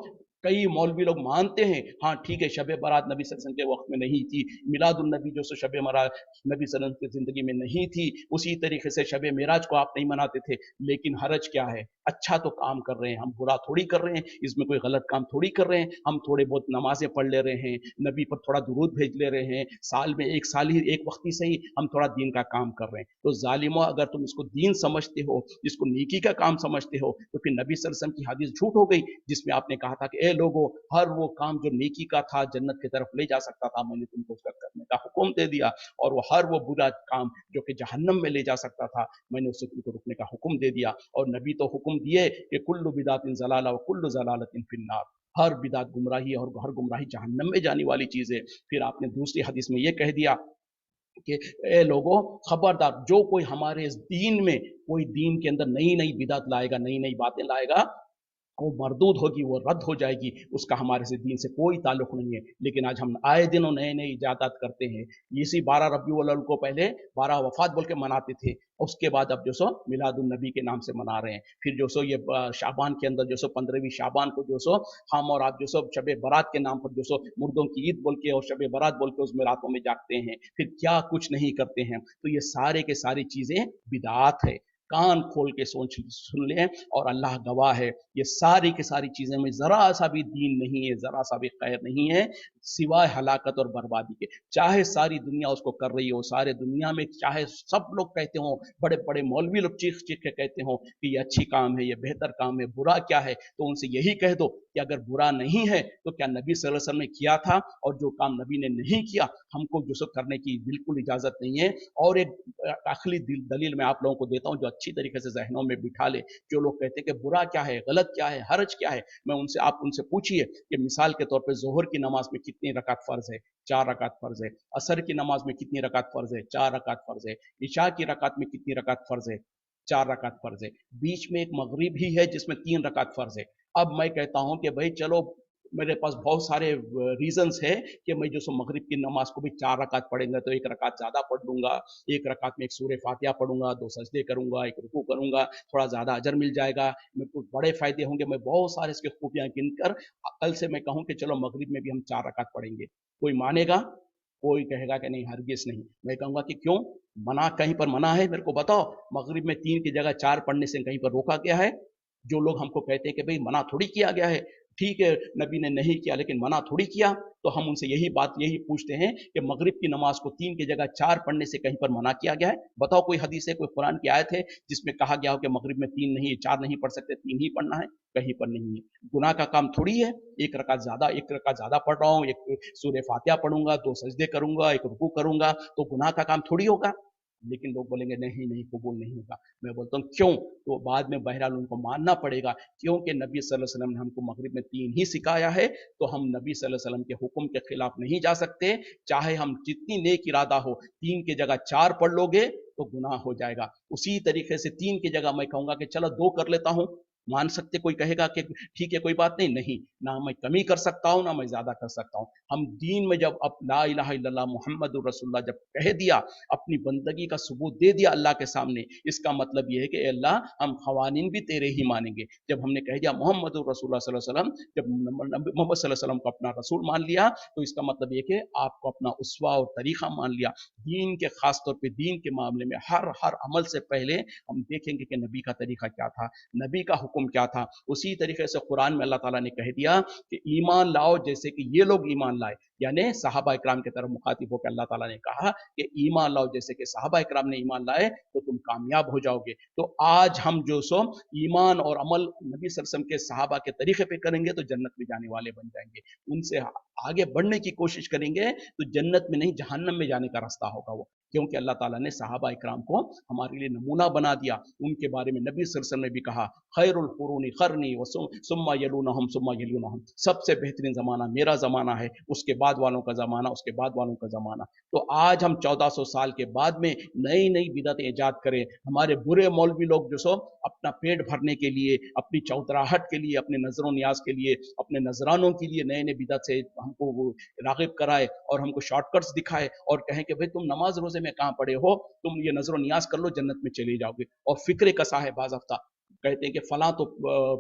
कई मौलवी लोग मानते हैं, हाँ ठीक है, शब बारात नबी सल्लल्लाहु अलैहि वसल्लम के वक्त में नहीं थी, मिलादुन नबी जो सो शब बारात नबी सल्लल्लाहु अलैहि वसल्लम की जिंदगी में नहीं थी, उसी तरीके से शब मेराज को आप नहीं मनाते थे। लेकिन हरज क्या है, अच्छा तो काम कर रहे हैं हम, बुरा थोड़ी कर रहे हैं, इसमें कोई गलत काम थोड़ी कर रहे हैं, हम थोड़े बहुत नमाजें पढ़ ले रहे हैं, नबी पर थोड़ा दुरूद भेज ले रहे हैं, साल में एक साल ही एक वक्त ही सही हम थोड़ा दीन का काम कर रहे हैं। तो जालिमो, अगर तुम इसको दीन समझते हो, इसको नेकी का काम समझते हो, तो फिर नबी सल्लल्लाहु अलैहि वसल्लम की हदीस झूठ हो गई जिसमें आपने कहा था कि ए लोगों, हर वो काम जो नेकी का था, जन्नत की तरफ ले जा सकता था, मैंने तुमको उसका करने का हुक्म दे दिया, और वो हर वो बुरा काम जो कि जहन्नम में ले जा सकता था, मैंने उससे तुमको रुकने का हुक्म दे दिया। और नबी तो हुक्म दिए कि कुल्लु बिदातिन जलाला व कुल्लु जलालतिन फिन्नार, हर बिदात गुमराही और हर गुमराही जहन्नम में जाने वाली चीज है। फिर आपने दूसरी हदीस में ये कह दिया कि ए लोगों, खबरदार, जो कोई हमारे इस दीन में, कोई दीन के अंदर नई नई बिदात लाएगा, नई नई बातें लाएगा, वो मरदूद होगी, वो रद्द हो जाएगी, उसका हमारे से दीन से कोई ताल्लुक नहीं है। लेकिन आज हम आए दिनों नए नए इजादात करते हैं। इसी 12 रबीउल अव्वल को पहले 12 वफात बोल के मनाते थे, उसके बाद अब जो सो मिलादुन नबी के नाम से मना रहे हैं। फिर जो सो ये शाबान के अंदर जो सो 15वीं शाबान को जो सो हम और आप जो सो शब बारात के नाम पर जो सो मुर्दों की ईद बोल के और शब बारात बोल के उसमें रातों में जागते हैं, फिर क्या कुछ नहीं करते हैं। तो ये सारे के सारी चीजें बिदात है। कान खोल के सोच सुन लें, और अल्लाह गवाह है, ये सारी की सारी चीजें में जरा सा भी दीन नहीं है, जरा सा भी खैर नहीं है, सिवाय हलाकत और बर्बादी के। चाहे सारी दुनिया उसको कर रही हो, सारे दुनिया में चाहे सब लोग कहते हो, बड़े बड़े मौलवी लोग चीख चीख के कहते हो कि ये अच्छी काम है, ये बेहतर काम है, बुरा क्या है, तो उनसे यही कह दो कि अगर बुरा नहीं है तो क्या नबी सल्लल्लाहु अलैहि वसल्लम ने किया था, और जो काम नबी ने नहीं किया हमको जो सो करने की बिल्कुल इजाजत नहीं है। और एक आखिरी दलील मैं आप लोगों को देता हूं जो अच्छी तरीके से जहनों में बिठा ले। जो लोग कहते हैं कि बुरा क्या है, गलत क्या है, हरज क्या है, मैं उनसे, आप उनसे पूछिए कि मिसाल के तौर पे जोहर की नमाज में कितनी रकात फर्ज है, 4 रकात फर्ज है। असर की नमाज में कितनी रकात फर्ज है, 4 रकात फर्ज है। इशा की रकात में कितनी रकात फर्ज है, 4 रकात फर्ज है। बीच में एक मगरिब ही है जिसमें 3 रकात फर्ज है। अब मैं कहता हूं कि भाई चलो, मेरे पास बहुत सारे रीजंस है कि मैं जो सो मगरिब की नमाज को भी 4 रकात पढ़ेंगे तो 1 रकात ज्यादा पढ़ लूंगा, 1 रकात में एक सूर्य फातिहा पढ़ूंगा, 2 सजदे करूंगा, एक रुकू करूंगा, थोड़ा ज्यादा अजर मिल जाएगा, मेरे को बड़े फायदे होंगे। मैं बहुत सारे इसके खूबियां गिनकर कल से मैं कहूं कि चलो मगरिब में भी हम 4 रकात पढ़ेंगे, कोई मानेगा? कोई कहेगा कि नहीं, हरगिज नहीं। मैं कहूंगा कि क्यों, मना, कहीं पर मना है मेरे को बताओ, मगरिब में 3 की जगह 4 पढ़ने से कहीं पर रोका गया है? जो लोग हमको कहते हैं कि भाई मना थोड़ी किया गया है, ठीक है नबी ने नहीं किया लेकिन मना थोड़ी किया, तो हम उनसे यही पूछते हैं कि मगरिब की नमाज को 3 की जगह 4 पढ़ने से कहीं पर मना किया गया है? बताओ, कोई हदीस है, कोई कुरान की आयत है जिसमें कहा गया हो कि मगरिब में 3 नहीं 4 नहीं पढ़ सकते, 3 ही पढ़ना है? कहीं पर नहीं है। गुनाह का काम थोड़ी है, 1 रकात ज्यादा पढ़ रहा हूँ, एक सूर्य फातिहा पढ़ूंगा, 2 सजदे करूंगा, एक रुकू करूंगा, तो गुनाह का काम थोड़ी होगा। लेकिन लोग बोलेंगे नहीं नहीं, कबूल नहीं होगा। मैं बोलता हूँ क्यों, तो बाद में बहरहाल उनको मानना पड़ेगा, क्योंकि नबी सल्लल्लाहु अलैहि वसल्लम ने हमको मगरिब में 3 ही सिखाया है, तो हम नबी सल्लल्लाहु अलैहि वसल्लम के हुक्म के खिलाफ नहीं जा सकते। चाहे हम जितनी नेक इरादा हो, 3 की जगह 4 पढ़ लोगे तो गुनाह हो जाएगा। उसी तरीके से 3 की जगह मैं कहूंगा कि चलो 2 कर लेता हूं, मान सकते, कोई कहेगा कि ठीक है कोई बात नहीं, नहीं ना मैं कमी कर सकता हूं ना मैं ज्यादा कर सकता हूं। हम दीन में जब अब ला इलाहा इल्लल्लाह मुहम्मदुर रसूलुल्लाह जब कह दिया, अपनी बंदगी का सबूत दे दिया अल्लाह के सामने, इसका मतलब यह है कि अल्लाह हम खवानीन भी तेरे ही मानेंगे। जब हमने कह दिया मोहम्मदुर रसूलुल्लाह सल्लल्लाहु अलैहि वसल्लम, जब मोहम्मद सल्लल्लाहु अलैहि वसल्लम को अपना रसूल मान लिया, तो इसका मतलब यह कि आपको अपना उसवा और तरीका मान लिया। दीन के खास तौर पे दीन के मामले में हर हर अमल से पहले हम देखेंगे कि नबी का तरीका क्या था, नबी का हुक्म क्या था। उसी तरीके से कुरान में अल्लाह ताला ने कह दिया कि ईमान लाओ जैसे कि ये लोग ईमान लाए, यानी सहाबा इकराम की तरफ मुखातिब होकर अल्लाह ताला ने कहा कि ईमान लाओ जैसे कि सहाबा इकराम ने ईमान लाए तो तुम कामयाब हो जाओगे। तो आज हम जो सो ईमान और अमल नबी सल्लल्लाहु अलैहि वसल्लम के सहाबा के तरीके पे करेंगे तो जन्नत में जाने वाले बन जाएंगे। उनसे आगे बढ़ने की कोशिश करेंगे तो जन्नत में नहीं जहन्नम में जाने का रास्ता होगा वो, क्योंकि अल्लाह ताला ने सहाबा इकराम को हमारे लिए नमूना बना दिया। उनके बारे में नबी सल्लल्लाहु अलैहि वसल्लम ने भी कहा, खैरुल कुरूनी करनी व सुम्मा यलूनहुम, सबसे बेहतरीन जमाना मेरा जमाना है, उसके बाद वालों का जमाना, उसके बाद वालों का जमाना। तो आज हम 1400 साल के बाद में नई नई बिदतें ईजाद करें, हमारे बुरे मौलवी लोग जो सो अपना पेट भरने के लिए, अपनी चौतराहट के लिए, अपने नजरों नियाज के लिए, अपने नजरानों के लिए नए नए बिदत से हमको वो रागिब कराए और हमको शॉर्टकट्स दिखाए और कहें कि भाई तुम नमाज रोजे में कहाँ पड़े हो, तुम ये नजरों नियाज कर लो, जन्नत में चले जाओगे। और फिक्र कसा है बाज़ हफ्ता, कहते हैं कि फलां तो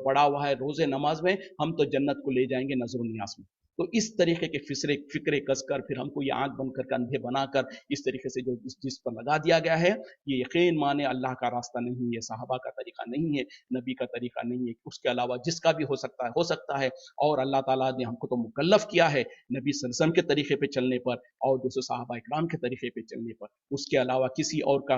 पड़ा हुआ है रोज़े नमाज में, हम तो जन्नत को ले जाएंगे नजर न्यास में। तो इस तरीके के फिक्रे कसकर फिर हमको ये आंख बंद कर अंधे बनाकर इस तरीके से जो जिस पर लगा दिया गया है, ये यकीन माने अल्लाह का रास्ता नहीं है, साहबा का तरीका नहीं है, नबी का तरीका नहीं है। उसके अलावा जिसका भी हो सकता है। और अल्लाह ताला ने हमको तो मुकल्लफ किया है नबी सल्लल्लाहु अलैहि वसल्लम के तरीके पे चलने पर और दूसरे साहबा इकराम के तरीके पे चलने पर। उसके अलावा किसी और का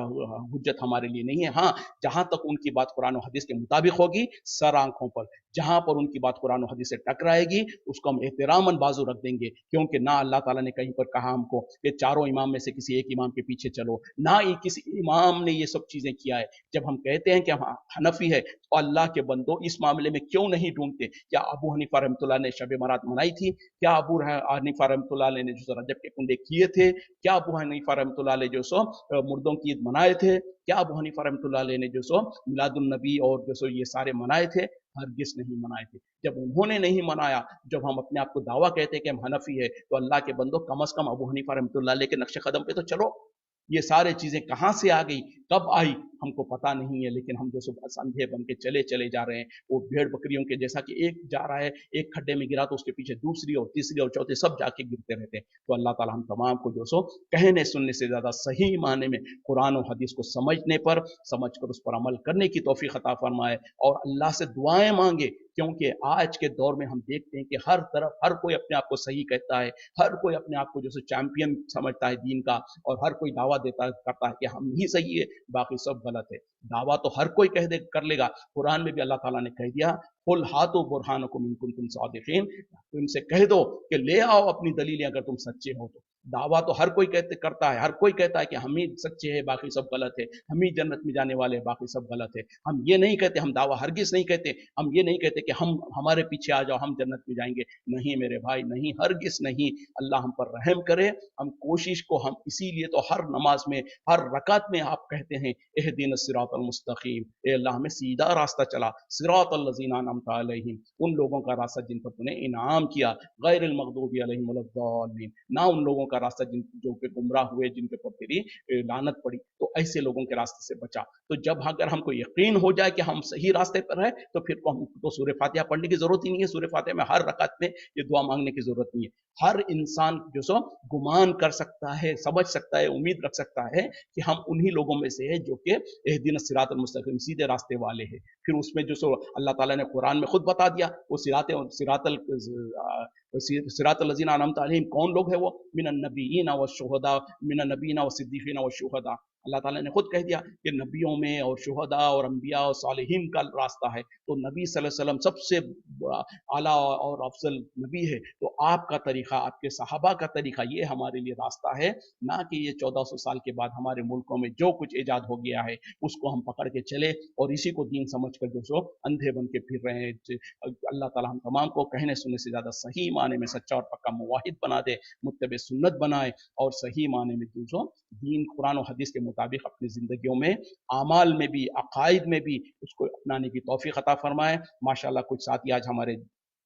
हुज्जत हमारे लिए नहीं है। हाँ, जहां तक उनकी बात कुरान और हदीस के मुताबिक होगी, सर आंखों पर, जहां पर उनकी बात कुरान और हदीस से टकराएगी उसको हम एहतरामन बाजू रख देंगे, क्योंकि ना अल्लाह ताला ने कहीं पर कहा हमको ये चारों इमाम में से किसी एक इमाम के पीछे चलो, ना ही किसी इमाम ने ये सब चीजें किया है। जब हम कहते हैं कि हम हनफी है तो अल्लाह के बंदो इस मामले में क्यों नहीं ढूंढते? क्या अबू हनीफा रहमतुल्लाह ने शब बारात मनाई थी? क्या अबू हनीफा रहमतुल्लाह ने जो रजब के कुंडे किए थे? क्या अबू हनीफा रहमतुल्लाह ने जो सो मुर्दों की ईद मनाए थे? क्या अबू हनीफा रहमतुल्लाह ने जो सो मिलादुन नबी और जो सो ये सारे मनाए थे? हरगिज नहीं मनाए थे। जब उन्होंने नहीं मनाया, जब हम अपने आप को दावा कहते हैं कि हम हनफी है, तो अल्लाह के बंदो कम अज कम अबू हनीफा रहमतुल्लाह के नक्शे कदम पे तो चलो। ये सारी चीजें कहां से आ गई, कब आई, हमको पता नहीं है, लेकिन हम जो सुबह अंधे बन के चले चले जा रहे हैं, वो भेड़ बकरियों के जैसा कि एक जा रहा है, एक खड्डे में गिरा तो उसके पीछे दूसरी और तीसरी और चौथी सब जाके गिरते रहते हैं। तो अल्लाह ताला हम तमाम को जो सो कहने सुनने से ज्यादा सही माने में कुरान और हदीस को समझने पर, समझ कर उस पर अमल करने की तौफीक अता फरमाए और अल्लाह से दुआएं मांगे। क्योंकि आज के दौर में हम देखते हैं कि हर तरफ हर कोई अपने आप को सही कहता है, हर कोई अपने आप को जैसे चैंपियन समझता है दीन का, और हर कोई दावा देता करता है कि हम ही सही है, बाकी सब गलत है। दावा तो हर कोई कह दे कर लेगा। कुरान में भी अल्लाह ताला ने कह दिया, कुल हाथो बुरहानकुम इन कुंतुम सादिकीन, तुमसे कह दो कि ले आओ अपनी दलीलें अगर तुम सच्चे हो तो। दावा तो हर कोई कहते करता है, हर कोई कहता है कि हम ही सच्चे हैं बाकी सब गलत है, हम ही जन्नत में जाने वाले हैं बाकी सब गलत है। हम ये नहीं कहते, हम दावा हरगिज नहीं कहते, हम ये नहीं कहते कि हम हमारे पीछे आ जाओ हम जन्नत में जाएंगे। नहीं मेरे भाई, नहीं, हरगिज नहीं। अल्लाह हम पर रहम करे। हम कोशिश को हम इसीलिए तो हर नमाज में हर रकात में आप कहते हैं एहदिन सिरातल मुस्तकीम, ए अल्लाह हमें सीधा रास्ता चला, सिरातल लजीना अनअमता अलैहिम, उन लोगों का रास्ता जिन पर तूने इनाम किया, गैरिल मगदूबी अलैहिम वलद्दालिन, ना उन लोगों का रास्ता जिन जो कि गुमराह हुए, जिनके पर तेरी लानत पड़ी। तो ऐसे लोगों के रास्ते से बचा। तो जब अगर हमको यकीन हो जाए कि हम सही रास्ते पर हैं, तो फिर तो हमको तो सूरह फातिहा पढ़ने की जरूरत ही नहीं है। सूरह फातिहा में हर रकात में ये दुआ मांगने की जरूरत नहीं है। हर इंसान जो सो गुमान कर सकता है, समझ सकता है, उम्मीद रख सकता है कि हम उन्हीं लोगों में से है जो कि एहदिन सिरातल मुस्तकीम, सीधे रास्ते वाले हैं। फिर उसमें जो सो अल्लाह ताला ने कुरान में खुद बता दिया, वो सिरातल सिरातल लजीना अनअमता अलैहिम कौन लोग है? वो मिनन नबीयीन व शुहदा, मिनन नबीयीन व सिद्दीकीन व शुहदा। अल्लाह ताला ने खुद कह दिया कि नबियों में और शुहदा और अंबिया और सालिहीन का रास्ता है। तो नबी सल्लल्लाहु अलैहि वसल्लम सबसे आला और अफजल नबी है। तो आपका तरीका, आपके सहाबा का तरीका, ये हमारे लिए रास्ता है, ना कि ये 1400 साल के बाद हमारे मुल्कों में जो कुछ ईजाद हो गया है उसको हम पकड़ के चले और इसी को दीन समझ कर जो सो अंधे बन के फिर रहे हैं। अल्लाह ताला हम तमाम को कहने सुनने से ज्यादा सही माने में सच्चा और पक्का मुवाहिद बना दे, मुत्तबे सुन्नत बनाए और सही माने में जो सो दीन कुरान और हदीस के मुताबिक अपनी जिंदगियों में, आमाल में भी, अकायद में भी उसको अपनाने की तौफीक अता फरमाए। माशाल्लाह कुछ साथी आज हमारे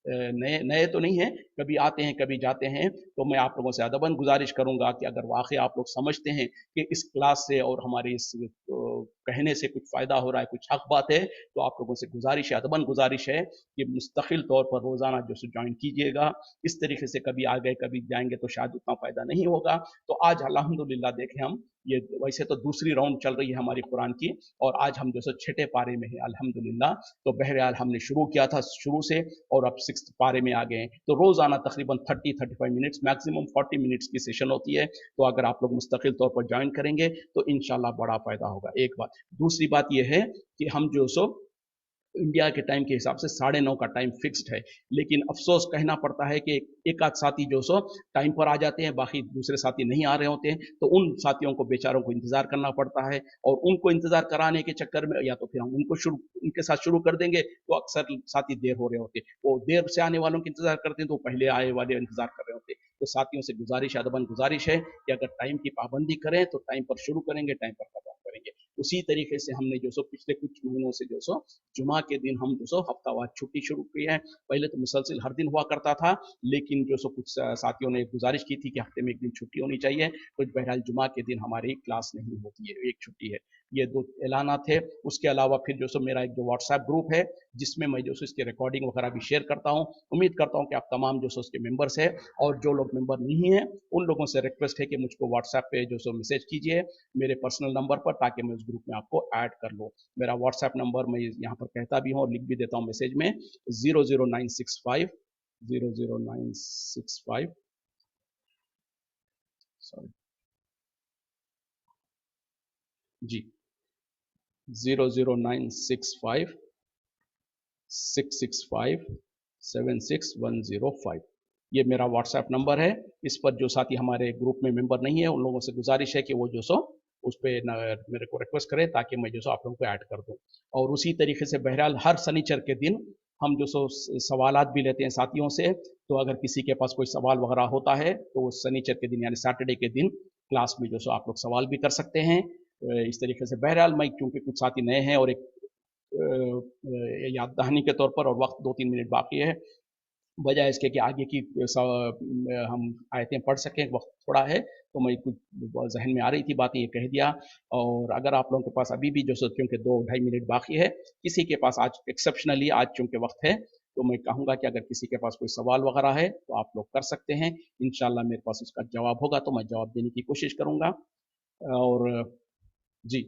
नए नए तो नहीं है, कभी आते हैं कभी जाते हैं। तो मैं आप लोगों से अदबन गुजारिश करूंगा कि अगर वाकई आप लोग समझते हैं कि इस क्लास से और हमारे इस कहने से कुछ फ़ायदा हो रहा है, कुछ हक बात है, तो आप लोगों से गुजारिश है, अदबन गुजारिश है कि मुस्तकिल तौर पर रोज़ाना जो सो ज्वाइन कीजिएगा। इस तरीके से कभी आ गए कभी जाएंगे तो शायद उतना फ़ायदा नहीं होगा। तो आज अल्हम्दुलिल्लाह देखें हम ये वैसे तो दूसरी राउंड चल रही है हमारी कुरान की, और आज हम जो सो छठे पारे में है अल्हम्दुलिल्लाह। तो बहरहाल हमने शुरू किया था शुरू से और अब सिक्स्थ पारे में आ गए हैं। तो रोज़ाना तकरीबन 30-35 मिनट्स, मैक्सिमम 40 मिनट्स की सेशन होती है। तो अगर आप लोग मुस्तकिल तौर पर ज्वाइन करेंगे तो इंशाल्लाह बड़ा फ़ायदा होगा। एक बात। दूसरी बात यह है कि हम जो सो इंडिया के टाइम के हिसाब से 9:30 का टाइम फिक्स्ड है, लेकिन अफसोस कहना पड़ता है कि एक आध साथी जो सो टाइम पर आ जाते हैं, बाकी दूसरे साथी नहीं आ रहे होते हैं। तो उन साथियों को बेचारों को इंतजार करना पड़ता है, और उनको इंतजार कराने के चक्कर में या तो फिर हम उनके साथ शुरू कर देंगे तो अक्सर साथी देर हो रहे होते हैं। वो देर से आने वालों के इंतजार करते हैं तो पहले आए वाले इंतजार कर रहे होते हैं। तो साथियों से गुजारिश, अदबन गुजारिश है कि अगर टाइम की पाबंदी करें तो टाइम पर शुरू करेंगे, टाइम पर खत्म करेंगे। उसी तरीके से हमने जो सो पिछले कुछ महीनों से जो सो जुमा के दिन हम जो सो हफ्तावार छुट्टी शुरू की है। पहले तो मुसलसिल हर दिन हुआ करता था, लेकिन जो सो कुछ साथियों ने गुजारिश की थी कि हफ्ते में एक दिन छुट्टी होनी चाहिए, तो बहरहाल जुमा के दिन हमारी क्लास नहीं होती है, एक छुट्टी है। ये दो ऐलाना थे। उसके अलावा फिर जो सो मेरा एक जो व्हाट्सएप ग्रुप है, जिसमें मैं जो सो इसकी रिकॉर्डिंग वगैरह भी शेयर करता हूँ। उम्मीद करता हूँ कि आप तमाम जो सो उसके मेंबर्स हैं, और जो लोग मेंबर नहीं हैं उन लोगों से रिक्वेस्ट है कि मुझको व्हाट्सएप पे जो सो मैसेज कीजिए मेरे पर्सनल नंबर पर, ताकि मैं उस ग्रुप में आपको ऐड कर लूँ। मेरा व्हाट्सएप नंबर मैं यहाँ पर कहता भी हूँ और लिख भी देता हूँ मैसेज में, 00965 00965 सॉरी जी 00965 665 76105। ये मेरा व्हाट्सएप नंबर है। इस पर जो साथी हमारे ग्रुप में मेंबर नहीं है उन लोगों से गुजारिश है कि वो जो सो उस पर मेरे को रिक्वेस्ट करें, ताकि मैं जो सो आप लोगों को ऐड कर दूं। और उसी तरीके से बहरहाल हर शनिचर के दिन हम जो सो सवालात भी लेते हैं साथियों से। तो अगर किसी के पास कोई सवाल वगैरह होता है तो शनिचर के दिन यानी सैटरडे के दिन क्लास में जो सो आप लोग सवाल भी कर सकते हैं। इस तरीके से बहरहाल मैं, क्योंकि कुछ साथी नए हैं और एक याद दहानी के तौर पर, और वक्त 2-3 मिनट बाकी है, बजाय इसके कि आगे की हम आयतें पढ़ सकें, वक्त थोड़ा है, तो मैं कुछ जहन में आ रही थी बातें ये कह दिया। और अगर आप लोगों के पास अभी भी जो सो क्योंकि 2-2.5 मिनट बाकी है, किसी के पास आज एक्सेप्शनली आज चूंकि वक्त है, तो मैं कहूँगा कि अगर किसी के पास कोई सवाल वगैरह है तो आप लोग कर सकते हैं। इंशाल्लाह मेरे पास उसका जवाब होगा तो मैं जवाब देने की कोशिश करूँगा। और जी,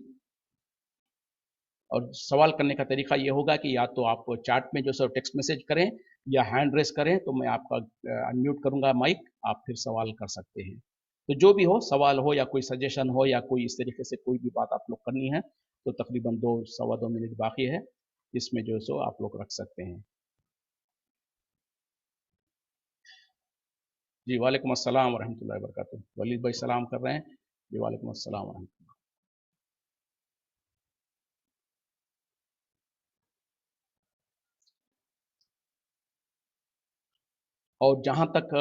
और सवाल करने का तरीका ये होगा कि या तो आप चैट में जो सो टेक्स्ट मैसेज करें या हैंड रेस करें, तो मैं आपका अनम्यूट करूंगा माइक, आप फिर सवाल कर सकते हैं। तो जो भी हो, सवाल हो या कोई सजेशन हो या कोई इस तरीके से कोई भी बात आप लोग करनी है, तो तकरीबन 2 सवा 2 मिनट बाकी है, इसमें जो सो आप लोग रख सकते हैं। जी वालेकुम अस्सलाम वरहमतुल्लाहि वबरकातुहू। वलीद भाई सलाम कर रहे हैं। जी वालेकुम अस्सलाम वरहमतुल्लाह। और जहाँ तक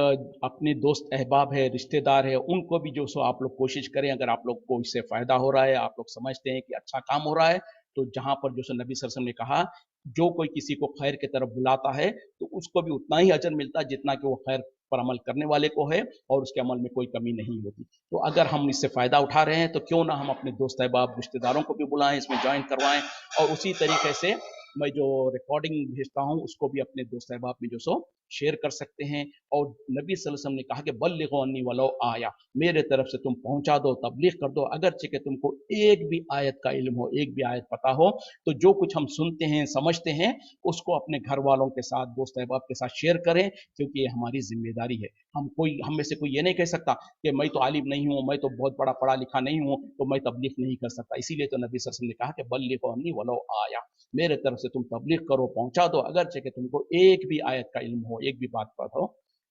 अपने दोस्त अहबाब है, रिश्तेदार है, उनको भी जो सो आप लोग कोशिश करें, अगर आप लोग को इससे फ़ायदा हो रहा है, आप लोग समझते हैं कि अच्छा काम हो रहा है, तो जहाँ पर जो सो नबी सल्लल्लाहु अलैहि वसल्लम ने कहा, जो कोई किसी को खैर की तरफ बुलाता है, तो उसको भी उतना ही अजर मिलता है जितना कि वो खैर पर अमल करने वाले को है, और उसके अमल में कोई कमी नहीं होती। तो अगर हम इससे फ़ायदा उठा रहे हैं, तो क्यों ना हम अपने दोस्त अहबाब, रिश्तेदारों को भी बुलाएं, इसमें ज्वाइन करवाएं, और उसी तरीके से मैं जो रिकॉर्डिंग भेजता हूँ उसको भी अपने दोस्त अहबाब में जो सो शेयर कर सकते हैं। और नबी सल्लल्लाहु अलैहि वसल्लम ने कहा कि बल्लिगु अन्नी वलो आया, मेरे तरफ से तुम पहुंचा दो, तबलीग कर दो, अगरचे कि तुमको एक भी आयत का इल्म हो, एक भी आयत पता हो, तो जो कुछ हम सुनते हैं, समझते हैं, उसको अपने घर वालों के साथ, दोस्त अहबाब के साथ शेयर करें, क्योंकि ये हमारी जिम्मेदारी है। हम में से कोई ये नहीं कह सकता कि मैं तो आलिम नहीं हूँ, मैं तो बहुत बड़ा पढ़ा लिखा नहीं हूँ, तो मैं तबलीग नहीं कर सकता। इसीलिए तो नबी सल्लल्लाहु अलैहि वसल्लम ने कहा कि बल्लिगु अन्नी वलो आया, मेरे तरफ से तुम तबलीग करो, पहुंचा दो, अगरचे कि तुमको एक भी आयत का इल्म हो, एक भी बात पता हो।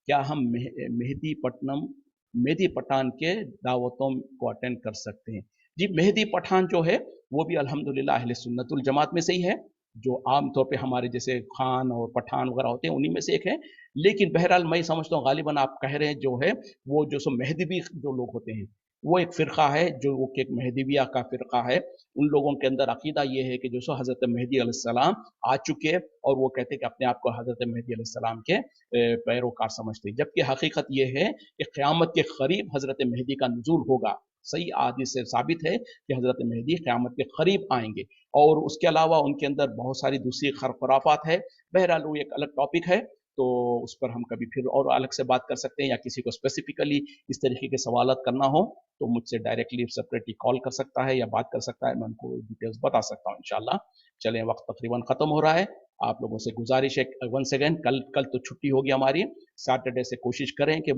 क्या हम मेहदी पठान के दावतों को अटेंड कर सकते हैं? जी, मेहदी पठान जो है वो भी अल्हम्दुलिल्लाह अहले सुन्नतुल जमात में से ही है, जो आम तौर पे हमारे जैसे खान और पठान वगैरह होते हैं उन्हीं में से एक है। लेकिन बहरहाल मैं समझता हूँ गालिबन आप कह रहे हैं जो है, वो जो सो मेहदवी जो लोग होते हैं, वो एक फ़िरक़ा है, जो वो एक मेहदविया का फ़िरक़ा है। उन लोगों के अंदर अकीदा ये है कि जो सो हज़रत मेहदी अलैहिस्सलाम आ चुके, और वो कहते हैं कि अपने आप को हज़रत मेहदी अलैहिस्सलाम के पैरोकार समझते हैं। जबकि हकीकत ये है कि क़यामत के करीब हज़रत मेहदी का नुज़ूल होगा। सही हदीस से साबित है कि हज़रत मेहदी क़यामत के करीब आएँगे, और उसके अलावा उनके अंदर बहुत सारी दूसरी खुराफात है। बहरहाल वो एक अलग टॉपिक है, तो उस पर हम कभी फिर और अलग से बात कर सकते हैं, या किसी को स्पेसिफिकली इस तरीके के सवालात करना हो तो मुझसे डायरेक्टली सेपरेटली कॉल कर सकता है या बात कर सकता है, मैं उनको डिटेल्स बता सकता हूँ इंशाल्लाह। चलें, वक्त तकरीबन ख़त्म हो रहा है। आप लोगों से गुजारिश है, वंस अगेन, कल कल तो छुट्टी होगी हमारी, सैटरडे से कोशिश करें कि